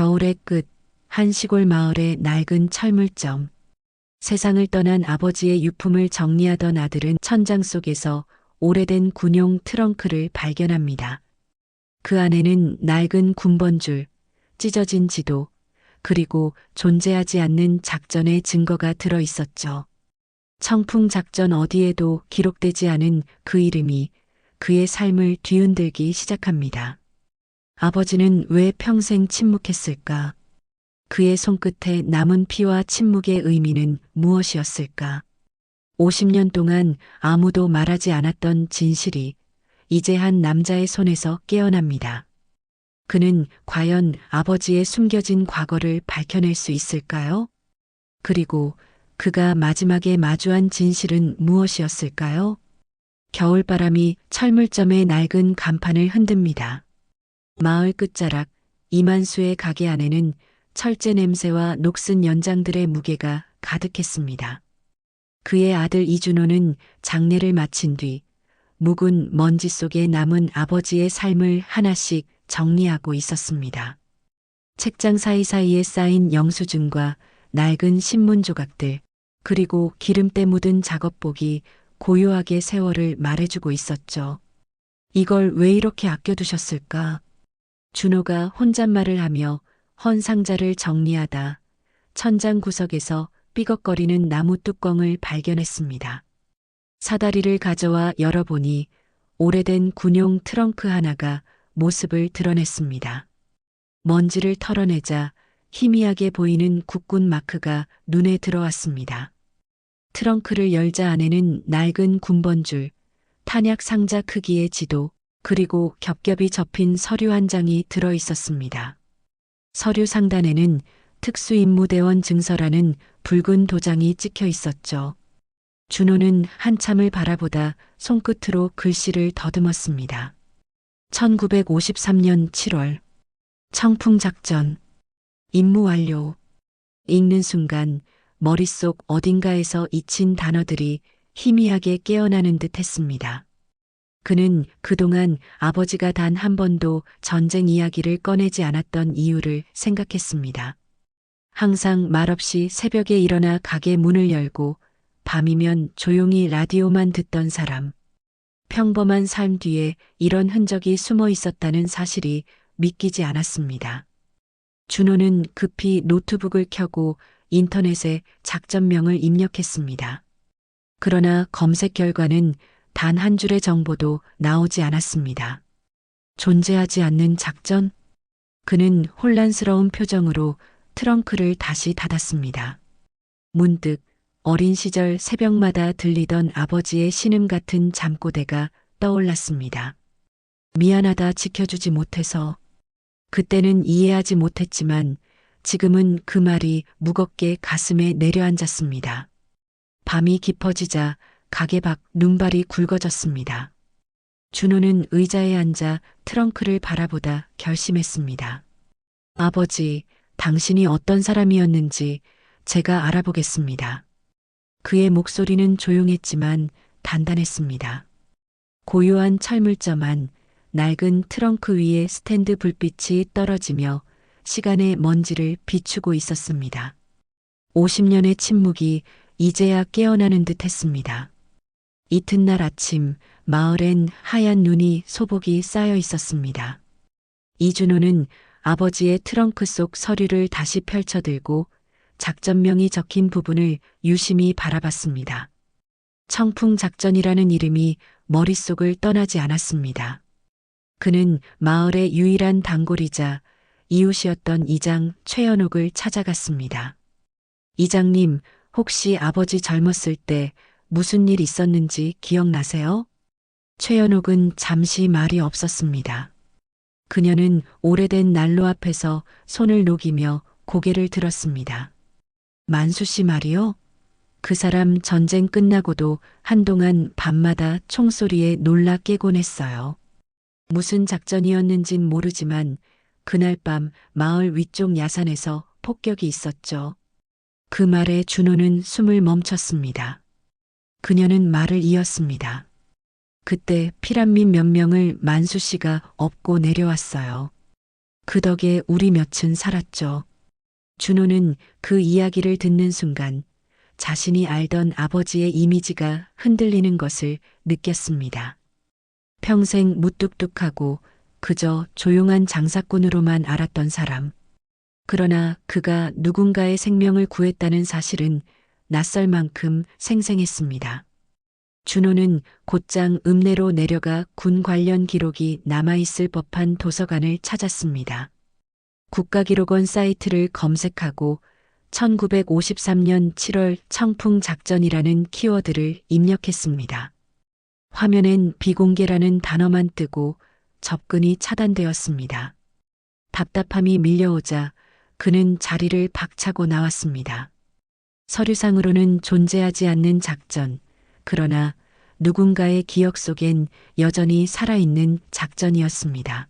겨울의 끝, 한 시골 마을의 낡은 철물점. 세상을 떠난 아버지의 유품을 정리하던 아들은 천장 속에서 오래된 군용 트렁크를 발견합니다. 그 안에는 낡은 군번줄, 찢어진 지도, 그리고 존재하지 않는 작전의 증거가 들어 있었죠. 청풍 작전 어디에도 기록되지 않은 그 이름이 그의 삶을 뒤흔들기 시작합니다. 아버지는 왜 평생 침묵했을까? 그의 손끝에 남은 피와 침묵의 의미는 무엇이었을까? 50년 동안 아무도 말하지 않았던 진실이 이제 한 남자의 손에서 깨어납니다. 그는 과연 아버지의 숨겨진 과거를 밝혀낼 수 있을까요? 그리고 그가 마지막에 마주한 진실은 무엇이었을까요? 겨울바람이 철물점의 낡은 간판을 흔듭니다. 마을 끝자락 이만수의 가게 안에는 철제 냄새와 녹슨 연장들의 무게가 가득했습니다. 그의 아들 이준호는 장례를 마친 뒤 묵은 먼지 속에 남은 아버지의 삶을 하나씩 정리하고 있었습니다. 책장 사이사이에 쌓인 영수증과 낡은 신문 조각들, 그리고 기름때 묻은 작업복이 고요하게 세월을 말해주고 있었죠. 이걸 왜 이렇게 아껴두셨을까? 준호가 혼잣말을 하며 헌 상자를 정리하다 천장 구석에서 삐걱거리는 나무 뚜껑을 발견했습니다. 사다리를 가져와 열어보니 오래된 군용 트렁크 하나가 모습을 드러냈습니다. 먼지를 털어내자 희미하게 보이는 국군 마크가 눈에 들어왔습니다. 트렁크를 열자 안에는 낡은 군번줄, 탄약 상자 크기의 지도, 그리고 겹겹이 접힌 서류 한 장이 들어 있었습니다. 서류 상단에는 특수임무대원 증서라는 붉은 도장이 찍혀 있었죠. 준호는 한참을 바라보다 손끝으로 글씨를 더듬었습니다. 1953년 7월 청풍작전 임무 완료. 읽는 순간 머릿속 어딘가에서 잊힌 단어들이 희미하게 깨어나는 듯 했습니다. 그는 그동안 아버지가 단 한 번도 전쟁 이야기를 꺼내지 않았던 이유를 생각했습니다. 항상 말없이 새벽에 일어나 가게 문을 열고 밤이면 조용히 라디오만 듣던 사람. 평범한 삶 뒤에 이런 흔적이 숨어 있었다는 사실이 믿기지 않았습니다. 준호는 급히 노트북을 켜고 인터넷에 작전명을 입력했습니다. 그러나 검색 결과는 단 한 줄의 정보도 나오지 않았습니다. 존재하지 않는 작전? 그는 혼란스러운 표정으로 트렁크를 다시 닫았습니다. 문득 어린 시절 새벽마다 들리던 아버지의 신음 같은 잠꼬대가 떠올랐습니다. 미안하다 지켜주지 못해서. 그때는 이해하지 못했지만 지금은 그 말이 무겁게 가슴에 내려앉았습니다. 밤이 깊어지자 가게 밖 눈발이 굵어졌습니다. 준호는 의자에 앉아 트렁크를 바라보다 결심했습니다. 아버지, 당신이 어떤 사람이었는지 제가 알아보겠습니다. 그의 목소리는 조용했지만 단단했습니다. 고요한 철물점 안 낡은 트렁크 위에 스탠드 불빛이 떨어지며 시간의 먼지를 비추고 있었습니다. 50년의 침묵이 이제야 깨어나는 듯 했습니다. 이튿날 아침 마을엔 하얀 눈이 소복이 쌓여 있었습니다. 이준호는 아버지의 트렁크 속 서류를 다시 펼쳐들고 작전명이 적힌 부분을 유심히 바라봤습니다. 청풍작전이라는 이름이 머릿속을 떠나지 않았습니다. 그는 마을의 유일한 단골이자 이웃이었던 이장 최연옥을 찾아갔습니다. 이장님, 혹시 아버지 젊었을 때 무슨 일 있었는지 기억나세요? 최연옥은 잠시 말이 없었습니다. 그녀는 오래된 난로 앞에서 손을 녹이며 고개를 들었습니다. 만수 씨 말이요? 그 사람 전쟁 끝나고도 한동안 밤마다 총소리에 놀라 깨곤 했어요. 무슨 작전이었는진 모르지만 그날 밤 마을 위쪽 야산에서 폭격이 있었죠. 그 말에 준호는 숨을 멈췄습니다. 그녀는 말을 이었습니다. 그때 피란민 몇 명을 만수 씨가 업고 내려왔어요. 그 덕에 우리 몇은 살았죠. 준호는 그 이야기를 듣는 순간 자신이 알던 아버지의 이미지가 흔들리는 것을 느꼈습니다. 평생 무뚝뚝하고 그저 조용한 장사꾼으로만 알았던 사람. 그러나 그가 누군가의 생명을 구했다는 사실은 낯설 만큼 생생했습니다. 준호는 곧장 읍내로 내려가 군 관련 기록이 남아있을 법한 도서관을 찾았습니다. 국가기록원 사이트를 검색하고 1953년 7월 청풍작전이라는 키워드를 입력했습니다. 화면엔 비공개라는 단어만 뜨고 접근이 차단되었습니다. 답답함이 밀려오자 그는 자리를 박차고 나왔습니다. 서류상으로는 존재하지 않는 작전, 그러나 누군가의 기억 속엔 여전히 살아있는 작전이었습니다.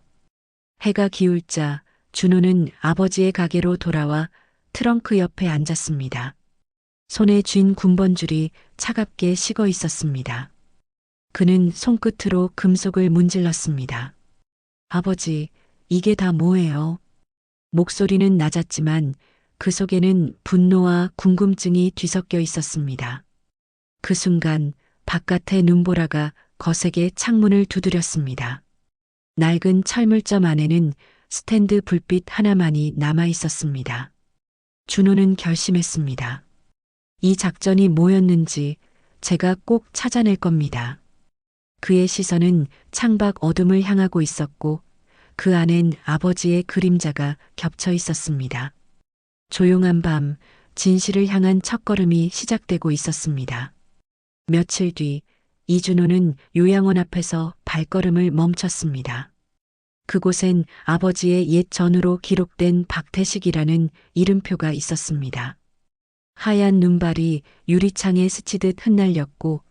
해가 기울자 준호는 아버지의 가게로 돌아와 트렁크 옆에 앉았습니다. 손에 쥔 군번줄이 차갑게 식어 있었습니다. 그는 손끝으로 금속을 문질렀습니다. 아버지, 이게 다 뭐예요? 목소리는 낮았지만 그 속에는 분노와 궁금증이 뒤섞여 있었습니다. 그 순간 바깥의 눈보라가 거세게 창문을 두드렸습니다. 낡은 철물점 안에는 스탠드 불빛 하나만이 남아 있었습니다. 준호는 결심했습니다. 이 작전이 뭐였는지 제가 꼭 찾아낼 겁니다. 그의 시선은 창밖 어둠을 향하고 있었고 그 안엔 아버지의 그림자가 겹쳐 있었습니다. 조용한 밤, 진실을 향한 첫걸음이 시작되고 있었습니다. 며칠 뒤 이준호는 요양원 앞에서 발걸음을 멈췄습니다. 그곳엔 아버지의 옛 전우로 기록된 박태식이라는 이름표가 있었습니다. 하얀 눈발이 유리창에 스치듯 흩날렸고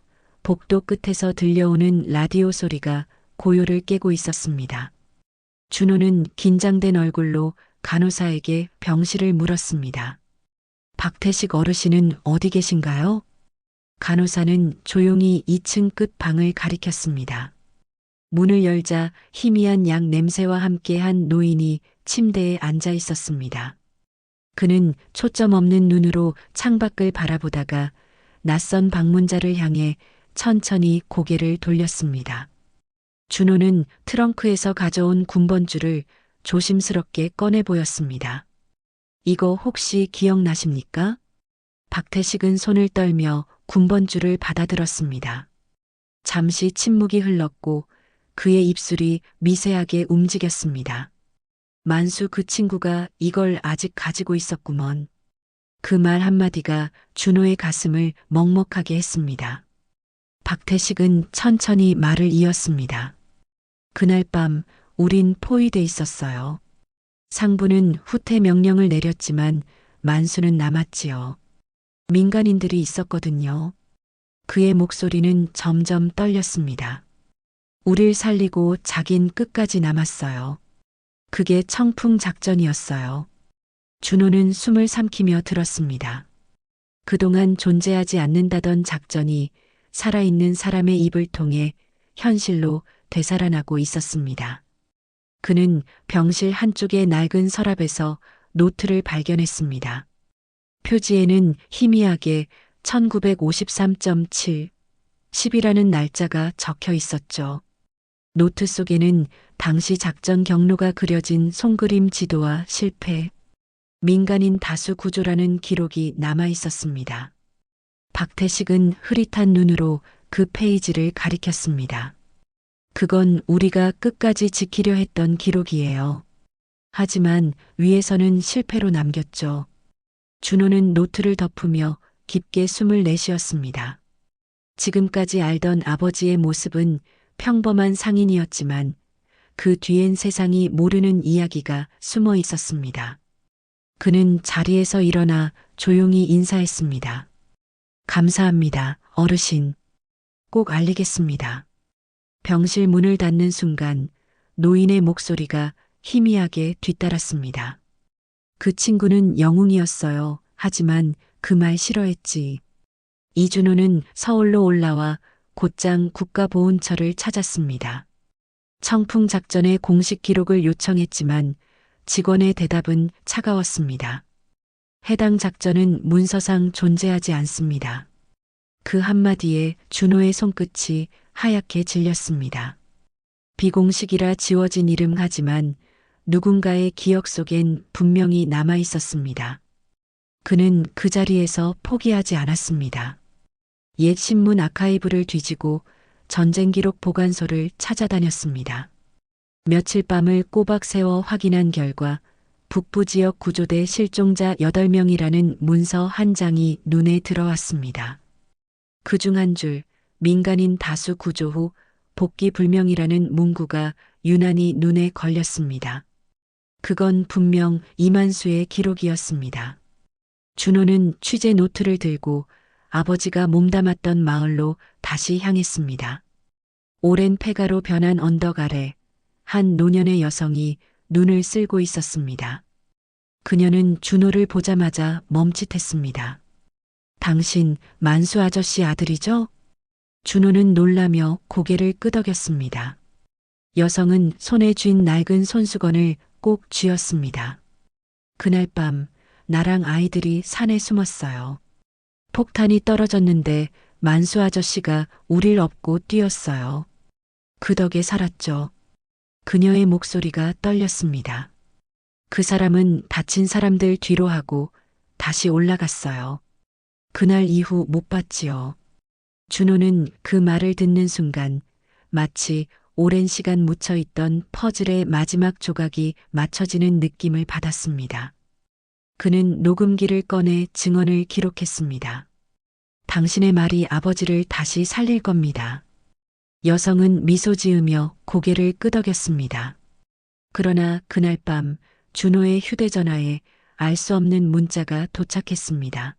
복도 끝에서 들려오는 라디오 소리가 고요를 깨고 있었습니다. 준호는 긴장된 얼굴로 간호사에게 병실을 물었습니다. 박태식 어르신은 어디 계신가요? 간호사는 조용히 2층 끝 방을 가리켰습니다. 문을 열자 희미한 약 냄새와 함께 한 노인이 침대에 앉아 있었습니다. 그는 초점 없는 눈으로 창밖을 바라보다가 낯선 방문자를 향해 천천히 고개를 돌렸습니다. 준호는 트렁크에서 가져온 군번줄을 조심스럽게 꺼내 보였습니다. 이거 혹시 기억나십니까? 박태식은 손을 떨며 군번줄을 받아들었습니다. 잠시 침묵이 흘렀고 그의 입술이 미세하게 움직였습니다. 만수 그 친구가 이걸 아직 가지고 있었구먼. 그 말 한마디가 준호의 가슴을 먹먹하게 했습니다. 박태식은 천천히 말을 이었습니다. 그날 밤 우린 포위돼 있었어요. 상부는 후퇴 명령을 내렸지만 만수는 남았지요. 민간인들이 있었거든요. 그의 목소리는 점점 떨렸습니다. 우릴 살리고 자긴 끝까지 남았어요. 그게 청풍 작전이었어요. 준호는 숨을 삼키며 들었습니다. 그동안 존재하지 않는다던 작전이 살아있는 사람의 입을 통해 현실로 되살아나고 있었습니다. 그는 병실 한쪽의 낡은 서랍에서 노트를 발견했습니다. 표지에는 희미하게 1953.7, 10이라는 날짜가 적혀 있었죠. 노트 속에는 당시 작전 경로가 그려진 손그림 지도와 실패, 민간인 다수 구조라는 기록이 남아 있었습니다. 박태식은 흐릿한 눈으로 그 페이지를 가리켰습니다. 그건 우리가 끝까지 지키려 했던 기록이에요. 하지만 위에서는 실패로 남겼죠. 준호는 노트를 덮으며 깊게 숨을 내쉬었습니다. 지금까지 알던 아버지의 모습은 평범한 상인이었지만 그 뒤엔 세상이 모르는 이야기가 숨어 있었습니다. 그는 자리에서 일어나 조용히 인사했습니다. 감사합니다, 어르신. 꼭 알리겠습니다. 병실 문을 닫는 순간 노인의 목소리가 희미하게 뒤따랐습니다. 그 친구는 영웅이었어요. 하지만 그 말 싫어했지. 이준호는 서울로 올라와 곧장 국가보훈처를 찾았습니다. 청풍작전의 공식 기록을 요청했지만 직원의 대답은 차가웠습니다. 해당 작전은 문서상 존재하지 않습니다. 그 한마디에 준호의 손끝이 하얗게 질렸습니다. 비공식이라 지워진 이름 하지만 누군가의 기억 속엔 분명히 남아 있었습니다. 그는 그 자리에서 포기하지 않았습니다. 옛 신문 아카이브를 뒤지고 전쟁 기록 보관소를 찾아다녔습니다. 며칠 밤을 꼬박 세워 확인한 결과 북부 지역 구조대 실종자 8명이라는 문서 한 장이 눈에 들어왔습니다. 그중 한 줄, 민간인 다수 구조 후 복귀 불명이라는 문구가 유난히 눈에 걸렸습니다. 그건 분명 이만수의 기록이었습니다. 준호는 취재 노트를 들고 아버지가 몸담았던 마을로 다시 향했습니다. 오랜 폐가로 변한 언덕 아래 한 노년의 여성이 눈을 쓸고 있었습니다. 그녀는 준호를 보자마자 멈칫했습니다. 당신 만수 아저씨 아들이죠? 준호는 놀라며 고개를 끄덕였습니다. 여성은 손에 쥔 낡은 손수건을 꼭 쥐었습니다. 그날 밤 나랑 아이들이 산에 숨었어요. 폭탄이 떨어졌는데 만수 아저씨가 우릴 업고 뛰었어요. 그 덕에 살았죠. 그녀의 목소리가 떨렸습니다. 그 사람은 다친 사람들 뒤로 하고 다시 올라갔어요. 그날 이후 못 봤지요. 준호는 그 말을 듣는 순간 마치 오랜 시간 묻혀있던 퍼즐의 마지막 조각이 맞춰지는 느낌을 받았습니다. 그는 녹음기를 꺼내 증언을 기록했습니다. 당신의 말이 아버지를 다시 살릴 겁니다. 여성은 미소 지으며 고개를 끄덕였습니다. 그러나 그날 밤 준호의 휴대전화에 알 수 없는 문자가 도착했습니다.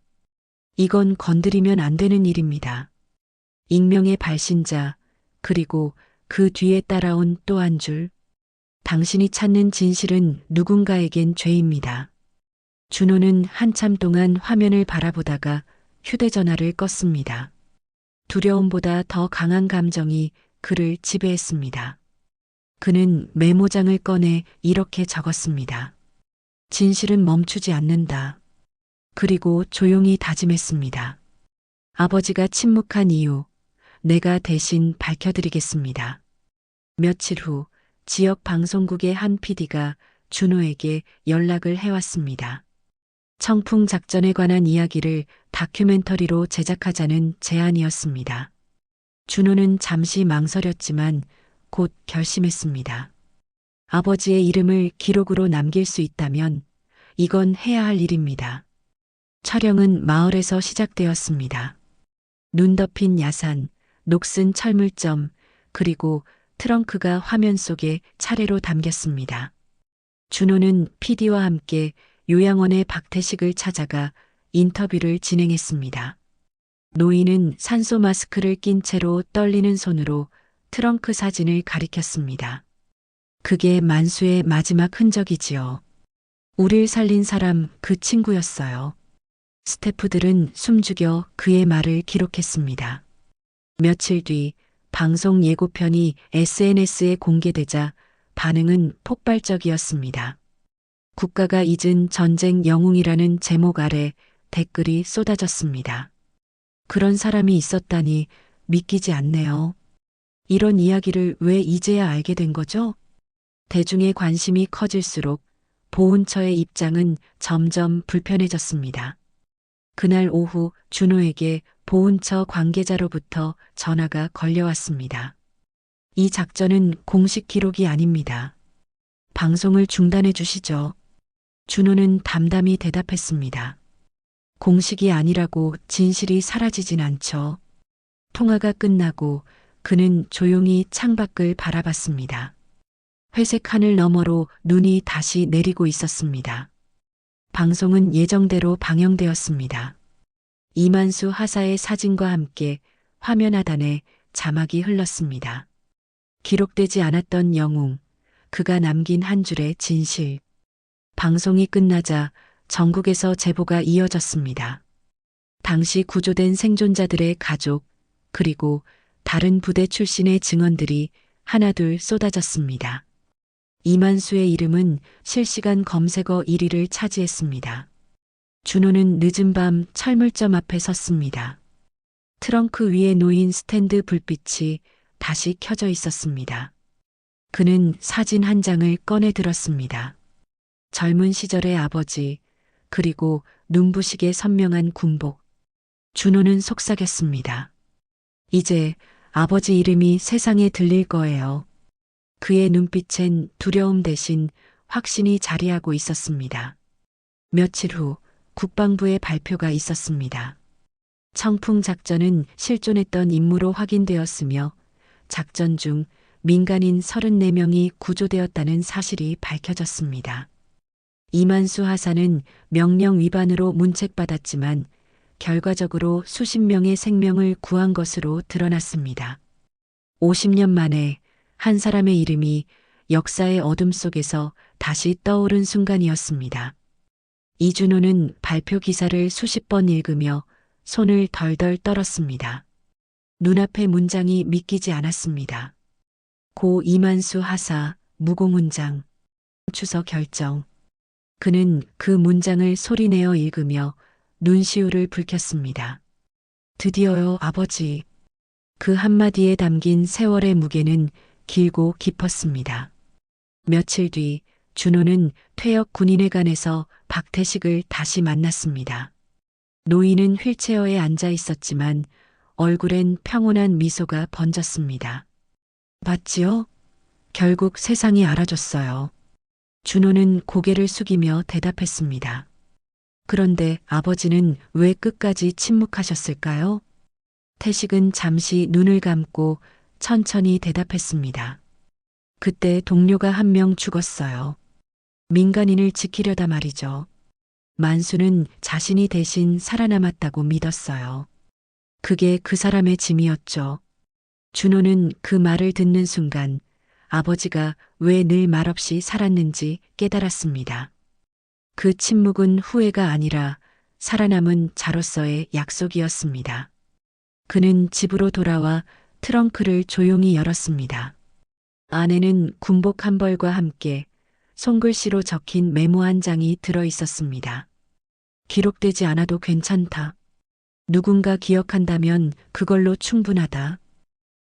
이건 건드리면 안 되는 일입니다. 익명의 발신자, 그리고 그 뒤에 따라온 또 한 줄. 당신이 찾는 진실은 누군가에겐 죄입니다. 준호는 한참 동안 화면을 바라보다가 휴대전화를 껐습니다. 두려움보다 더 강한 감정이 그를 지배했습니다. 그는 메모장을 꺼내 이렇게 적었습니다. 진실은 멈추지 않는다. 그리고 조용히 다짐했습니다. 아버지가 침묵한 이유, 내가 대신 밝혀드리겠습니다. 며칠 후 지역 방송국의 한 PD가 준호에게 연락을 해왔습니다. 청풍 작전에 관한 이야기를 다큐멘터리로 제작하자는 제안이었습니다. 준호는 잠시 망설였지만 곧 결심했습니다. 아버지의 이름을 기록으로 남길 수 있다면 이건 해야 할 일입니다. 촬영은 마을에서 시작되었습니다. 눈 덮인 야산, 녹슨 철물점, 그리고 트렁크가 화면 속에 차례로 담겼습니다. 준호는 PD와 함께 요양원의 박태식을 찾아가 인터뷰를 진행했습니다. 노인은 산소 마스크를 낀 채로 떨리는 손으로 트렁크 사진을 가리켰습니다. 그게 만수의 마지막 흔적이지요. 우릴 살린 사람 그 친구였어요. 스태프들은 숨죽여 그의 말을 기록했습니다. 며칠 뒤 방송 예고편이 SNS에 공개되자 반응은 폭발적이었습니다. 국가가 잊은 전쟁 영웅이라는 제목 아래 댓글이 쏟아졌습니다. 그런 사람이 있었다니 믿기지 않네요. 이런 이야기를 왜 이제야 알게 된 거죠? 대중의 관심이 커질수록 보훈처의 입장은 점점 불편해졌습니다. 그날 오후 준호에게 보훈처 관계자로부터 전화가 걸려왔습니다. 이 작전은 공식 기록이 아닙니다. 방송을 중단해 주시죠. 준호는 담담히 대답했습니다. 공식이 아니라고 진실이 사라지진 않죠. 통화가 끝나고 그는 조용히 창밖을 바라봤습니다. 회색 하늘 너머로 눈이 다시 내리고 있었습니다. 방송은 예정대로 방영되었습니다. 이만수 하사의 사진과 함께 화면 하단에 자막이 흘렀습니다. 기록되지 않았던 영웅, 그가 남긴 한 줄의 진실. 방송이 끝나자 전국에서 제보가 이어졌습니다. 당시 구조된 생존자들의 가족, 그리고 다른 부대 출신의 증언들이 하나둘 쏟아졌습니다. 이만수의 이름은 실시간 검색어 1위를 차지했습니다. 준호는 늦은 밤 철물점 앞에 섰습니다. 트렁크 위에 놓인 스탠드 불빛이 다시 켜져 있었습니다. 그는 사진 한 장을 꺼내 들었습니다. 젊은 시절의 아버지, 그리고 눈부시게 선명한 군복. 준호는 속삭였습니다. 이제 아버지 이름이 세상에 들릴 거예요. 그의 눈빛엔 두려움 대신 확신이 자리하고 있었습니다. 며칠 후 국방부의 발표가 있었습니다. 청풍 작전은 실존했던 임무로 확인되었으며 작전 중 민간인 34명이 구조되었다는 사실이 밝혀졌습니다. 이만수 하사는 명령 위반으로 문책받았지만 결과적으로 수십 명의 생명을 구한 것으로 드러났습니다. 50년 만에 한 사람의 이름이 역사의 어둠 속에서 다시 떠오른 순간이었습니다. 이준호는 발표 기사를 수십 번 읽으며 손을 덜덜 떨었습니다. 눈앞의 문장이 믿기지 않았습니다. 고 이만수 하사, 무공훈장, 추서 결정. 그는 그 문장을 소리내어 읽으며 눈시울을 붉혔습니다. 드디어요, 아버지. 그 한마디에 담긴 세월의 무게는 길고 깊었습니다. 며칠 뒤 준호는 퇴역 군인회관에서 박태식을 다시 만났습니다. 노인은 휠체어에 앉아 있었지만 얼굴엔 평온한 미소가 번졌습니다. 봤지요? 결국 세상이 알아줬어요. 준호는 고개를 숙이며 대답했습니다. 그런데 아버지는 왜 끝까지 침묵하셨을까요? 태식은 잠시 눈을 감고 천천히 대답했습니다. 그때 동료가 한 명 죽었어요. 민간인을 지키려다 말이죠. 만수는 자신이 대신 살아남았다고 믿었어요. 그게 그 사람의 짐이었죠. 준호는 그 말을 듣는 순간 아버지가 왜 늘 말없이 살았는지 깨달았습니다. 그 침묵은 후회가 아니라 살아남은 자로서의 약속이었습니다. 그는 집으로 돌아와 트렁크를 조용히 열었습니다. 안에는 군복 한 벌과 함께 손글씨로 적힌 메모 한 장이 들어 있었습니다. 기록되지 않아도 괜찮다. 누군가 기억한다면 그걸로 충분하다.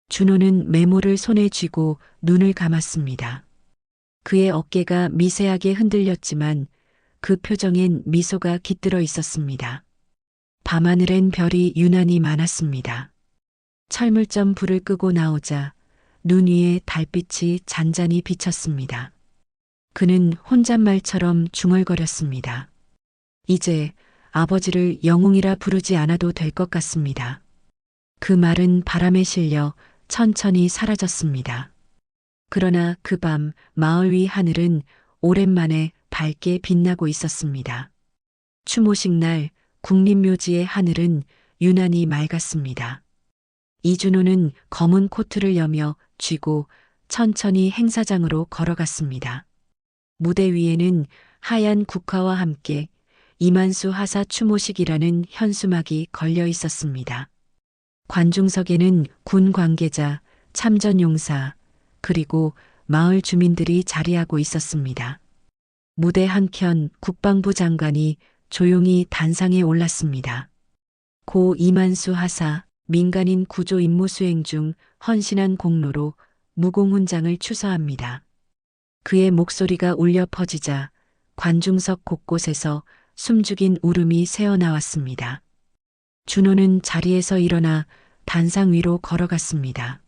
준호는 메모를 손에 쥐고 눈을 감았습니다. 그의 어깨가 미세하게 흔들렸지만 그 표정엔 미소가 깃들어 있었습니다. 밤하늘엔 별이 유난히 많았습니다. 철물점 불을 끄고 나오자 눈 위에 달빛이 잔잔히 비쳤습니다. 그는 혼잣말처럼 중얼거렸습니다. 이제 아버지를 영웅이라 부르지 않아도 될 것 같습니다. 그 말은 바람에 실려 천천히 사라졌습니다. 그러나 그 밤 마을 위 하늘은 오랜만에 밝게 빛나고 있었습니다. 추모식 날 국립묘지의 하늘은 유난히 맑았습니다. 이준호는 검은 코트를 여며 쥐고 천천히 행사장으로 걸어갔습니다. 무대 위에는 하얀 국화와 함께 이만수 하사 추모식이라는 현수막이 걸려 있었습니다. 관중석에는 군 관계자, 참전용사, 그리고 마을 주민들이 자리하고 있었습니다. 무대 한켠 국방부 장관이 조용히 단상에 올랐습니다. 고 이만수 하사, 민간인 구조 임무 수행 중 헌신한 공로로 무공훈장을 추서합니다. 그의 목소리가 울려 퍼지자 관중석 곳곳에서 숨죽인 울음이 새어나왔습니다. 준호는 자리에서 일어나 단상 위로 걸어갔습니다.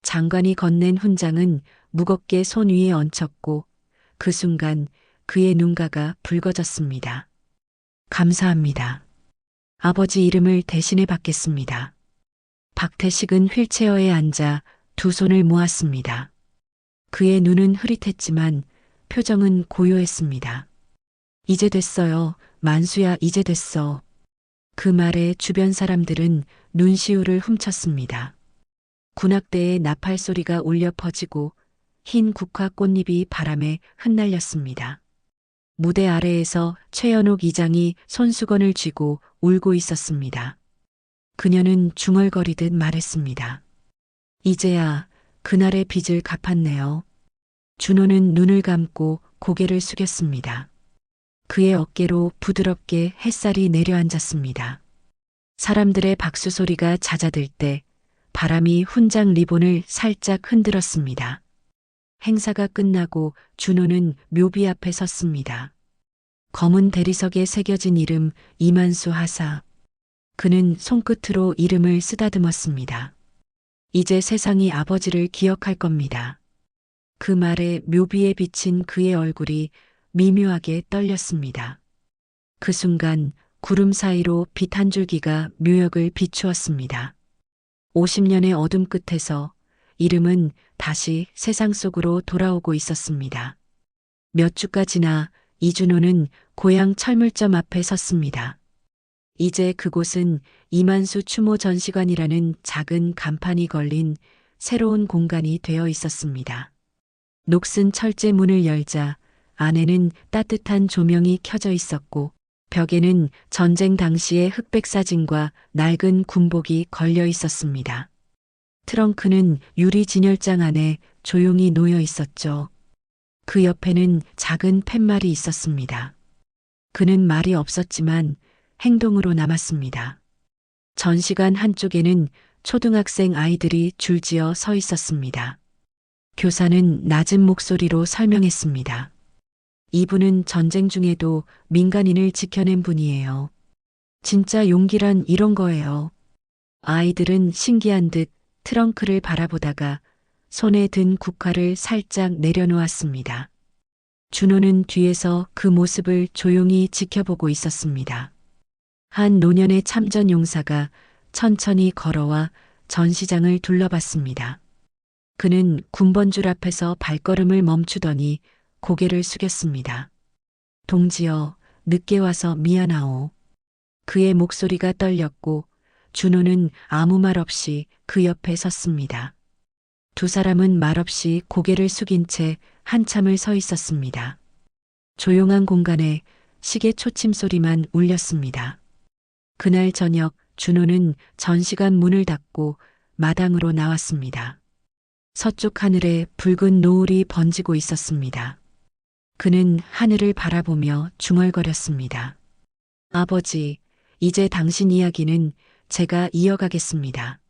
장관이 건넨 훈장은 무겁게 손 위에 얹혔고 그 순간 그의 눈가가 붉어졌습니다. 감사합니다. 아버지 이름을 대신해 받겠습니다. 박태식은 휠체어에 앉아 두 손을 모았습니다. 그의 눈은 흐릿했지만 표정은 고요했습니다. 이제 됐어요. 만수야, 이제 됐어. 그 말에 주변 사람들은 눈시울을 훔쳤습니다. 군악대의 나팔 소리가 울려 퍼지고 흰 국화 꽃잎이 바람에 흩날렸습니다. 무대 아래에서 최연옥 이장이 손수건을 쥐고 울고 있었습니다. 그녀는 중얼거리듯 말했습니다. 이제야 그날의 빚을 갚았네요. 준호는 눈을 감고 고개를 숙였습니다. 그의 어깨로 부드럽게 햇살이 내려앉았습니다. 사람들의 박수 소리가 잦아들 때 바람이 훈장 리본을 살짝 흔들었습니다. 행사가 끝나고 준호는 묘비 앞에 섰습니다. 검은 대리석에 새겨진 이름 이만수 하사. 그는 손끝으로 이름을 쓰다듬었습니다. 이제 세상이 아버지를 기억할 겁니다. 그 말에 묘비에 비친 그의 얼굴이 미묘하게 떨렸습니다. 그 순간 구름 사이로 빛 한 줄기가 묘역을 비추었습니다. 50년의 어둠 끝에서 이름은 다시 세상 속으로 돌아오고 있었습니다. 몇 주가 지나 이준호는 고향 철물점 앞에 섰습니다. 이제 그곳은 이만수 추모 전시관이라는 작은 간판이 걸린 새로운 공간이 되어 있었습니다. 녹슨 철제 문을 열자 안에는 따뜻한 조명이 켜져 있었고 벽에는 전쟁 당시의 흑백 사진과 낡은 군복이 걸려 있었습니다. 트렁크는 유리 진열장 안에 조용히 놓여 있었죠. 그 옆에는 작은 팻말이 있었습니다. 그는 말이 없었지만 행동으로 남았습니다. 전시관 한쪽에는 초등학생 아이들이 줄지어 서 있었습니다. 교사는 낮은 목소리로 설명했습니다. 이분은 전쟁 중에도 민간인을 지켜낸 분이에요. 진짜 용기란 이런 거예요. 아이들은 신기한 듯 트렁크를 바라보다가 손에 든 국화를 살짝 내려놓았습니다. 준호는 뒤에서 그 모습을 조용히 지켜보고 있었습니다. 한 노년의 참전 용사가 천천히 걸어와 전시장을 둘러봤습니다. 그는 군번줄 앞에서 발걸음을 멈추더니 고개를 숙였습니다. 동지여, 늦게 와서 미안하오. 그의 목소리가 떨렸고 준호는 아무 말 없이 그 옆에 섰습니다. 두 사람은 말없이 고개를 숙인 채 한참을 서 있었습니다. 조용한 공간에 시계 초침 소리만 울렸습니다. 그날 저녁 준호는 전시관 문을 닫고 마당으로 나왔습니다. 서쪽 하늘에 붉은 노을이 번지고 있었습니다. 그는 하늘을 바라보며 중얼거렸습니다. 아버지, 이제 당신 이야기는 제가 이어가겠습니다.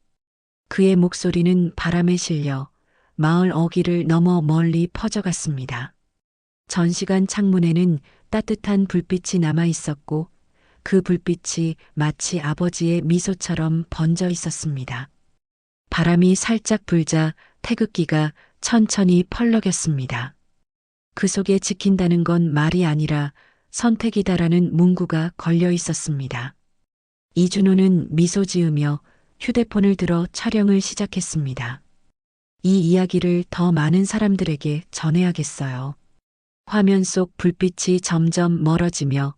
그의 목소리는 바람에 실려 마을 어귀를 넘어 멀리 퍼져갔습니다. 전시관 창문에는 따뜻한 불빛이 남아 있었고 그 불빛이 마치 아버지의 미소처럼 번져 있었습니다. 바람이 살짝 불자 태극기가 천천히 펄럭였습니다. 그 속에 지킨다는 건 말이 아니라 선택이다라는 문구가 걸려 있었습니다. 이준호는 미소 지으며 휴대폰을 들어 촬영을 시작했습니다. 이 이야기를 더 많은 사람들에게 전해야겠어요. 화면 속 불빛이 점점 멀어지며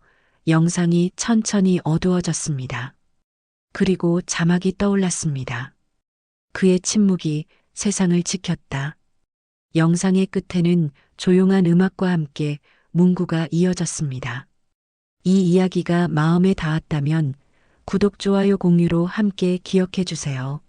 영상이 천천히 어두워졌습니다. 그리고 자막이 떠올랐습니다. 그의 침묵이 세상을 지켰다. 영상의 끝에는 조용한 음악과 함께 문구가 이어졌습니다. 이 이야기가 마음에 닿았다면 구독, 좋아요, 공유로 함께 기억해 주세요.